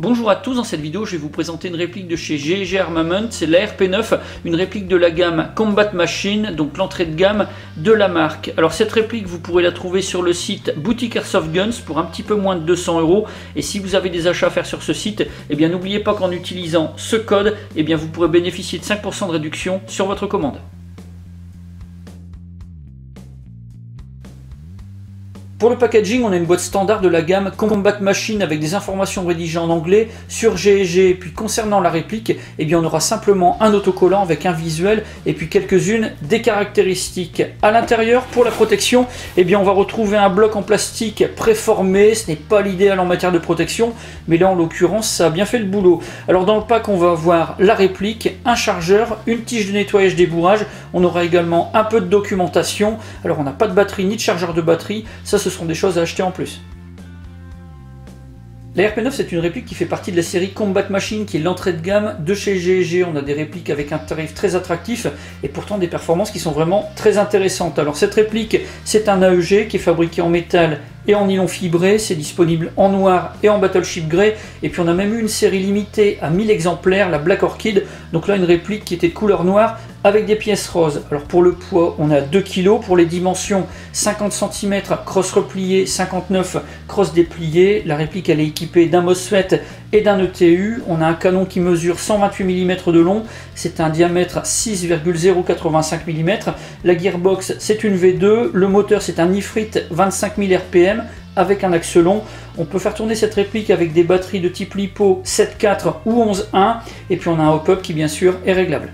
Bonjour à tous, dans cette vidéo je vais vous présenter une réplique de chez GEG Armament, c'est la RP9, une réplique de la gamme Combat Machine, donc l'entrée de gamme de la marque. Alors cette réplique vous pourrez la trouver sur le site Boutique Airsoft Guns pour un petit peu moins de 200 €, et si vous avez des achats à faire sur ce site, eh bien n'oubliez pas qu'en utilisant ce code, eh bien vous pourrez bénéficier de 5% de réduction sur votre commande. Pour le packaging, on a une boîte standard de la gamme Combat Machine avec des informations rédigées en anglais sur GEG. Puis concernant la réplique, eh bien on aura simplement un autocollant avec un visuel et puis quelques-unes des caractéristiques. À l'intérieur, pour la protection, eh bien on va retrouver un bloc en plastique préformé. Ce n'est pas l'idéal en matière de protection, mais là en l'occurrence ça a bien fait le boulot. Alors dans le pack, on va avoir la réplique, un chargeur, une tige de nettoyage des bourrages. On aura également un peu de documentation. Alors on n'a pas de batterie ni de chargeur de batterie, ça ce sont des choses à acheter en plus. La RP9 c'est une réplique qui fait partie de la série Combat Machine, qui est l'entrée de gamme de chez GEG. On a des répliques avec un tarif très attractif et pourtant des performances qui sont vraiment très intéressantes. Alors cette réplique, c'est un AEG qui est fabriqué en métal et en nylon fibré, c'est disponible en noir et en Battleship Grey, et puis on a même eu une série limitée à 1000 exemplaires, la Black Orchid, donc là une réplique qui était de couleur noire avec des pièces roses. Alors pour le poids, on a 2 kg, pour les dimensions 50 cm cross replié, 59 cross déplié. La réplique elle est équipée d'un MOSFET et d'un ETU. On a un canon qui mesure 128 mm de long, c'est un diamètre 6,085 mm. La gearbox c'est une V2, le moteur c'est un Ifrit 25 000 RPM avec un axe long. On peut faire tourner cette réplique avec des batteries de type LiPo 7.4 ou 11.1, et puis on a un hop-up qui bien sûr est réglable.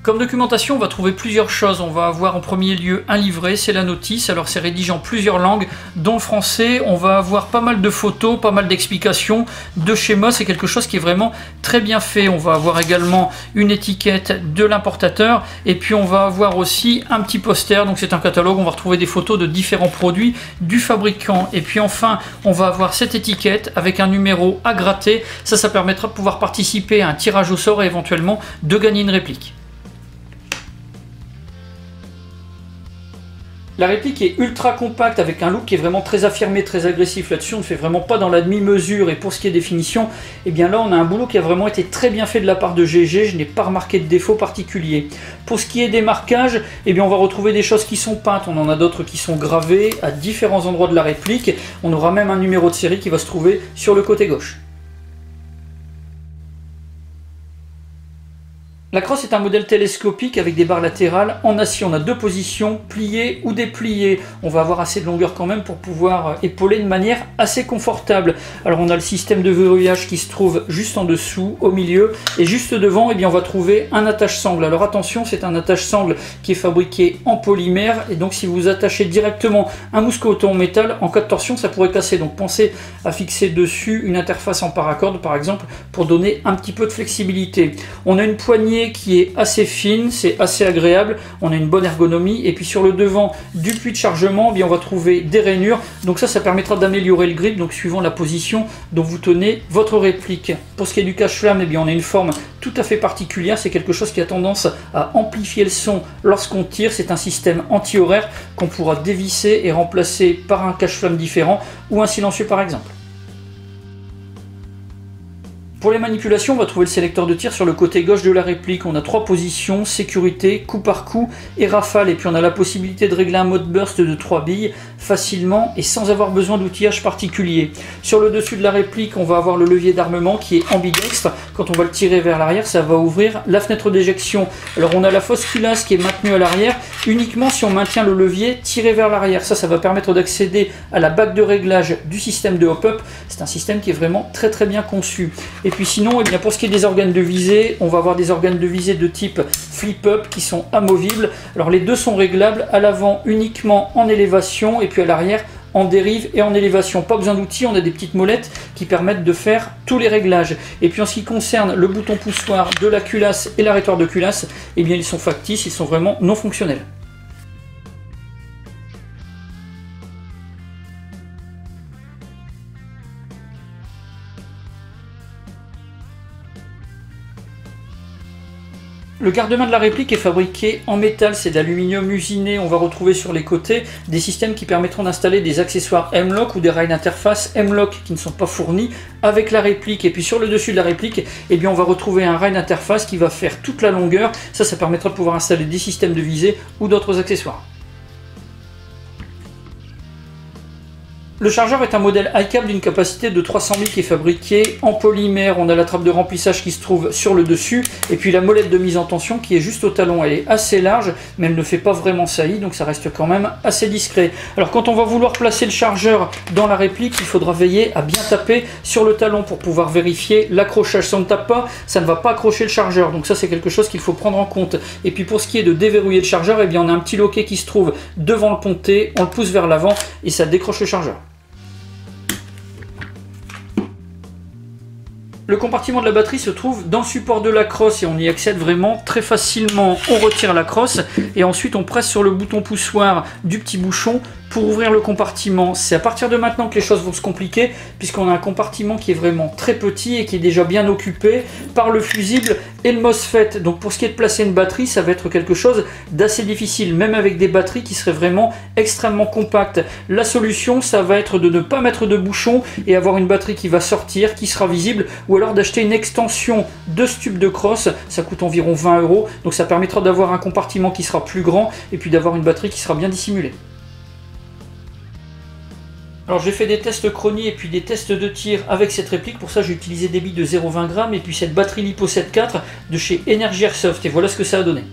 Comme documentation, on va trouver plusieurs choses. On va avoir en premier lieu un livret, c'est la notice. Alors c'est rédigé en plusieurs langues, dont le français. On va avoir pas mal de photos, pas mal d'explications, de schémas. C'est quelque chose qui est vraiment très bien fait. On va avoir également une étiquette de l'importateur. Et puis on va avoir aussi un petit poster. Donc c'est un catalogue. On va retrouver des photos de différents produits du fabricant. Et puis enfin, on va avoir cette étiquette avec un numéro à gratter. Ça permettra de pouvoir participer à un tirage au sort et éventuellement de gagner une réplique. La réplique est ultra compacte avec un look qui est vraiment très affirmé, très agressif. Là-dessus, on ne fait vraiment pas dans la demi-mesure. Et pour ce qui est des finitions, eh bien là, on a un boulot qui a vraiment été très bien fait de la part de GEG. Je n'ai pas remarqué de défaut particulier. Pour ce qui est des marquages, eh bien on va retrouver des choses qui sont peintes. On en a d'autres qui sont gravées à différents endroits de la réplique. On aura même un numéro de série qui va se trouver sur le côté gauche. La crosse est un modèle télescopique avec des barres latérales en acier. On a deux positions, pliées ou dépliées. On va avoir assez de longueur quand même pour pouvoir épauler de manière assez confortable. Alors on a le système de verrouillage qui se trouve juste en dessous, au milieu, et juste devant, eh bien, on va trouver un attache-sangle. Alors attention, c'est un attache-sangle qui est fabriqué en polymère, et donc si vous attachez directement un mousqueton en métal, en cas de torsion, ça pourrait casser. Donc pensez à fixer dessus une interface en paracorde, par exemple, pour donner un petit peu de flexibilité. On a une poignée qui est assez fine, c'est assez agréable, on a une bonne ergonomie, et puis sur le devant du puits de chargement, eh bien on va trouver des rainures, donc ça permettra d'améliorer le grip, donc suivant la position dont vous tenez votre réplique. Pour ce qui est du cache-flamme, eh bien on a une forme tout à fait particulière, c'est quelque chose qui a tendance à amplifier le son lorsqu'on tire. C'est un système anti-horaire qu'on pourra dévisser et remplacer par un cache-flamme différent ou un silencieux par exemple. Pour les manipulations, on va trouver le sélecteur de tir sur le côté gauche de la réplique. On a 3 positions, sécurité, coup par coup et rafale. Et puis on a la possibilité de régler un mode burst de 3 billes facilement et sans avoir besoin d'outillage particulier. Sur le dessus de la réplique, on va avoir le levier d'armement qui est ambidextre. Quand on va le tirer vers l'arrière, ça va ouvrir la fenêtre d'éjection. Alors on a la fausse culasse qui est maintenue à l'arrière uniquement si on maintient le levier tiré vers l'arrière. Ça va permettre d'accéder à la bague de réglage du système de hop-up. C'est un système qui est vraiment très bien conçu. Et puis sinon, eh bien, pour ce qui est des organes de visée, on va avoir des organes de visée de type flip-up qui sont amovibles. Alors les deux sont réglables, à l'avant uniquement en élévation et puis à l'arrière en dérive et en élévation. Pas besoin d'outils, on a des petites molettes qui permettent de faire tous les réglages. Et puis en ce qui concerne le bouton poussoir de la culasse et l'arrêtoir de culasse, eh bien ils sont factices, ils sont vraiment non fonctionnels. Le garde-main de la réplique est fabriqué en métal, c'est d'aluminium usiné. On va retrouver sur les côtés des systèmes qui permettront d'installer des accessoires M-Lock ou des rails d'interface M-Lock qui ne sont pas fournis avec la réplique. Et puis sur le dessus de la réplique, eh bien, on va retrouver un rail d'interface qui va faire toute la longueur. Ça permettra de pouvoir installer des systèmes de visée ou d'autres accessoires. Le chargeur est un modèle high-cap d'une capacité de 300 000 qui est fabriqué en polymère. On a la trappe de remplissage qui se trouve sur le dessus et puis la molette de mise en tension qui est juste au talon. Elle est assez large mais elle ne fait pas vraiment saillie, donc ça reste quand même assez discret. Alors quand on va vouloir placer le chargeur dans la réplique, il faudra veiller à bien taper sur le talon pour pouvoir vérifier l'accrochage. Si on ne tape pas, ça ne va pas accrocher le chargeur, donc ça c'est quelque chose qu'il faut prendre en compte. Et puis pour ce qui est de déverrouiller le chargeur, eh bien on a un petit loquet qui se trouve devant le pontet, on le pousse vers l'avant et ça décroche le chargeur. Le compartiment de la batterie se trouve dans le support de la crosse et on y accède vraiment très facilement. On retire la crosse et ensuite on presse sur le bouton poussoir du petit bouchon pour ouvrir le compartiment. C'est à partir de maintenant que les choses vont se compliquer puisqu'on a un compartiment qui est vraiment très petit et qui est déjà bien occupé par le fusible et le MOSFET. Donc pour ce qui est de placer une batterie, ça va être quelque chose d'assez difficile, même avec des batteries qui seraient vraiment extrêmement compactes. La solution, ça va être de ne pas mettre de bouchon et avoir une batterie qui va sortir, qui sera visible, ou alors d'acheter une extension de ce tube de crosse. Ça coûte environ 20 €, donc ça permettra d'avoir un compartiment qui sera plus grand et puis d'avoir une batterie qui sera bien dissimulée. Alors j'ai fait des tests chronie et puis des tests de tir avec cette réplique. Pour ça j'ai utilisé des billes de 0,20 g et puis cette batterie LiPo 7.4 de chez Energy Airsoft et voilà ce que ça a donné.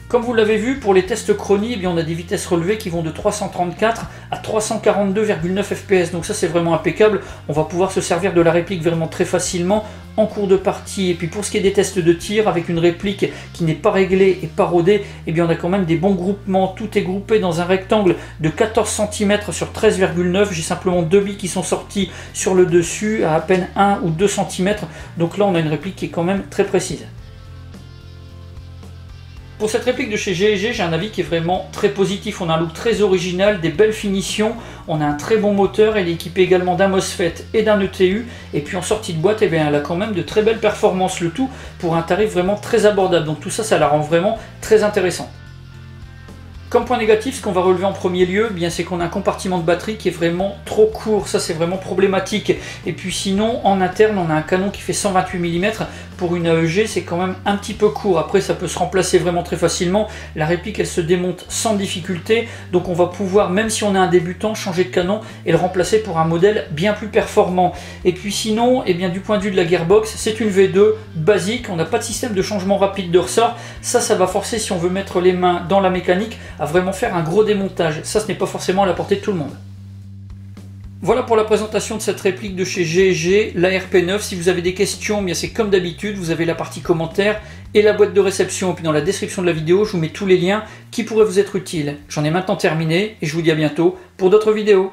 Comme vous l'avez vu, pour les tests chronie, eh bien, on a des vitesses relevées qui vont de 334 à 342,9 fps. Donc ça c'est vraiment impeccable. On va pouvoir se servir de la réplique vraiment très facilement en cours de partie. Et puis pour ce qui est des tests de tir, avec une réplique qui n'est pas réglée et pas rodée, eh bien, on a quand même des bons groupements. Tout est groupé dans un rectangle de 14 cm sur 13,9. J'ai simplement deux billes qui sont sorties sur le dessus à peine 1 ou 2 cm. Donc là on a une réplique qui est quand même très précise. Pour cette réplique de chez GEG, j'ai un avis qui est vraiment très positif. On a un look très original, des belles finitions, on a un très bon moteur, elle est équipée également d'un MOSFET et d'un ETU. Et puis en sortie de boîte, eh bien, elle a quand même de très belles performances, le tout pour un tarif vraiment très abordable. Donc tout ça, ça la rend vraiment très intéressante. Comme point négatif, ce qu'on va relever en premier lieu, bien c'est qu'on a un compartiment de batterie qui est vraiment trop court. Ça c'est vraiment problématique. Et puis sinon, en interne, on a un canon qui fait 128 mm. Pour une AEG, c'est quand même un petit peu court. Après, ça peut se remplacer vraiment très facilement. La réplique, elle se démonte sans difficulté. Donc on va pouvoir, même si on est un débutant, changer de canon et le remplacer pour un modèle bien plus performant. Et puis sinon, eh bien, du point de vue de la gearbox, c'est une V2 basique. On n'a pas de système de changement rapide de ressort. Ça va forcer, si on veut mettre les mains dans la mécanique, à vraiment faire un gros démontage. Ça, ce n'est pas forcément à la portée de tout le monde. Voilà pour la présentation de cette réplique de chez GEG, la RP9. Si vous avez des questions, bien c'est comme d'habitude, vous avez la partie commentaires et la boîte de réception. Et puis dans la description de la vidéo, je vous mets tous les liens qui pourraient vous être utiles. J'en ai maintenant terminé et je vous dis à bientôt pour d'autres vidéos.